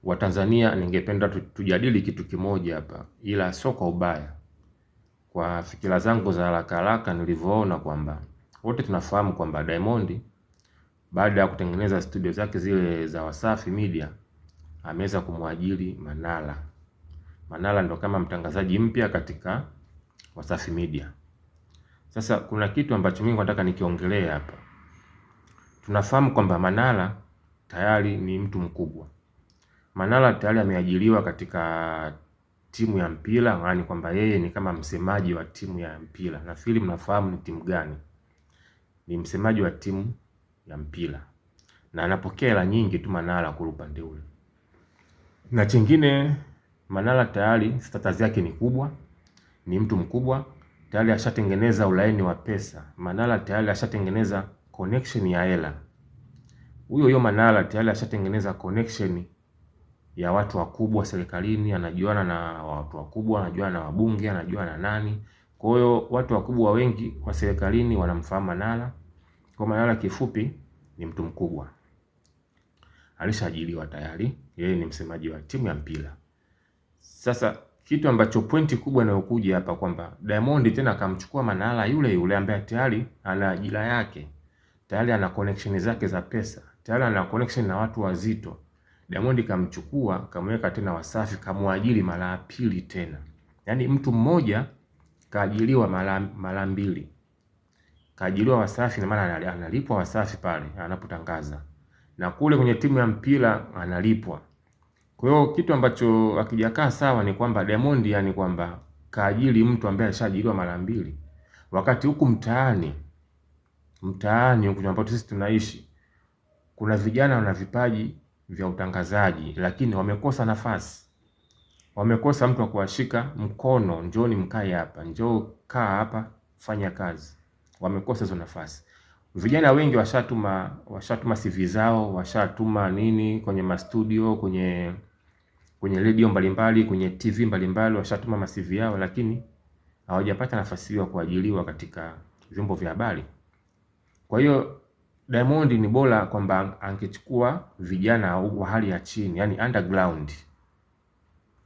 Watanzania, ningependa tujadili kitu kimoja hapa, ila sio kwa ubaya. Kwa fikira zangu za haraka haraka nilivyoona kwamba wote tunafahamu kwamba Diamond baada ya kutengeneza studio zake zile za Wasafi Media ameweza kumwajiri Manara. Manara ndo kama mtangazaji mpya katika Wasafi Media. Sasa kuna kitu ambacho mimi nataka nikiongelea hapa. Tunafahamu kwamba Manara tayari ni mtu mkubwa. Manara tayari ameajiriwa katika timu ya mpira, yaani kwamba yeye ni kama msemaji wa timu ya mpira. Nafikiri mnafahamu ni timu gani. Ni msemaji wa timu ya mpira. Na anapokea hela nyingi tu Manara kwa upande ule. Na chingine, Manara tayari status yake ni kubwa, ni mtu mkubwa, tayari ashatengeneza ulaini wa pesa. Manara tayari ashatengeneza connection ya hela. Huyo Manara tayari ashatengeneza connection ya watu wakubwa serikalini, anajuana na watu wakubwa, anajuana na wabunge, anajuana na nani. Kwa hiyo watu wakubwa wengi wa serikalini wanamfahamu Manara. Kwa Manara kifupi ni mtu mkubwa. Alishaajiriwa tayari, yeye ni msemaji wa timu ya mpira. Sasa kitu ambacho pointi kubwa inayokuja hapa kwamba Diamond tena akamchukua Manara yule ambaye tayari ana ajira yake. Tayari ana connection zake za pesa. Tayari ana connection na watu wazito. Diamond kamchukua, kamweka tena Wasafi, kamwajiri mara pili tena. Yaani mtu mmoja kaajiriwa mara mbili. Kaajiriwa Wasafi na maana analipwa Wasafi pale anapotangaza. Na kule kwenye timu ya mpira analipwa. Kwa hiyo kitu ambacho hakijakaa sawa ni kwamba Diamond, yani kwamba kaajiri mtu ambaye alishaajiriwa mara mbili. Wakati huku mtaani huku ambapo sisi tunaishi, kuna vijana wana vipaji vya utangazaji lakini wamekosa nafasi. Wamekosa mtu wa kuwashika mkono, njooni mkae hapa, njoo kaa hapa, fanya kazi. Wamekosa hizo nafasi. Vijana wengi washatuma CV zao, washatuma nini kwenye mastudio, kwenye radio mbalimbali, kwenye TV mbalimbali, washatuma ma CV yao lakini hawajapata nafasi hiyo kuajiliwa katika vyombo vya habari. Kwa hiyo Diamond ni bora kwamba angechukua vijana wa hali ya chini, yani underground.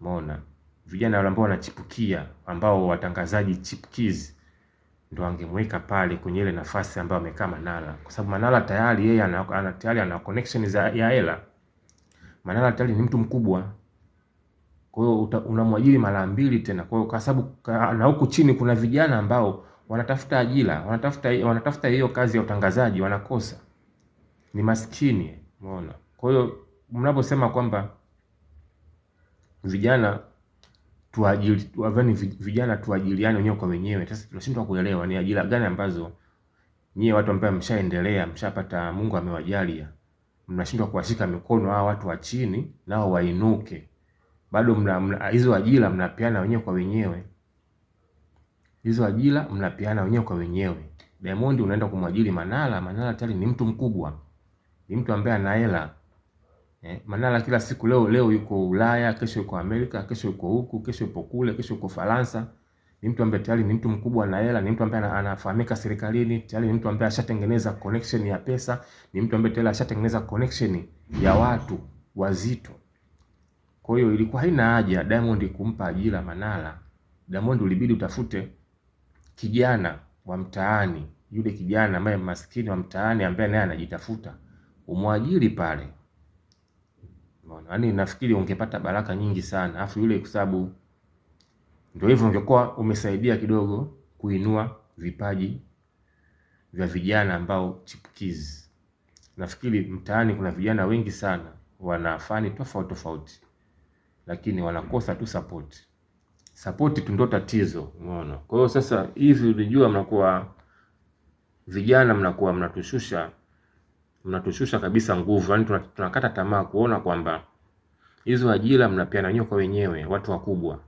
Umeona? Vijana wale ambao wanachipukia, ambao watangazaji chipkizi, ndo angemweka pale kwenye ile nafasi ambayo amekaa Manara. Kwa sababu Manara tayari yeye ana connection ya hela. Manara tayari ni mtu mkubwa. Kwa hiyo unamwajiri mara mbili tena. Kwa hiyo kwa sababu na huku chini kuna vijana ambao wanatafuta ajira, wanatafuta hiyo kazi ya utangazaji, wanakosa. Ni maskini, umeona? Kwa hiyo mnaposema kwamba vijana tuajiriane wenyewe kwa wenyewe, sasa tunashindwa kuelewa ni ajira gani ambazo nyie watu ambao mshaendelea, mshapata, Mungu amewajalia, mnashindwa kuwashika mikono hao watu wa chini nao wainuke. Bado hizo ajira mnapeana wenyewe kwa wenyewe. Hizo ajira mnapeana wenyewe kwa wenyewe. Diamond unaenda kumwajiri Manara, Manara tayari ni mtu mkubwa. Ni mtu ambaye ana hela. Manara kila siku leo yuko Ulaya, kesho yuko Amerika, kesho yuko huku, kesho yuko kule, kesho yuko Faransa. Ni mtu ambaye tayari ni mtu mkubwa na hela, ni mtu ambaye anafahamika serikalini, tayari ni mtu ambaye ashatengeneza connection ya pesa, ni mtu ambaye tayari ashatengeneza connection ya watu wazito. Kwa hiyo ilikuwa haina haja Diamond kumpa ajira Manara. Diamond ulibidi utafute kijana wa mtaani, yule kijana ambaye maskini wa mtaani ambaye naye anajitafuta, umwajiri pale. Unaona? Yaani nafikiri ungepata baraka nyingi sana. Alafu yule kwa sababu ndio hivyo ungekuwa umesaidia kidogo kuinua vipaji vya vijana ambao chipukizi. Nafikiri mtaani kuna vijana wengi sana wanafani tofauti lakini wanakosa tu support. Support tu ndio tatizo, umeona? Kwa hiyo sasa hivi unajua mnakuwa vijana mnakuwa mnatushusha kabisa nguvu. Yaani tunakata tamaa kuona kwamba hizo ajira mnapeana wenyewe kwa wenyewe, watu wakubwa.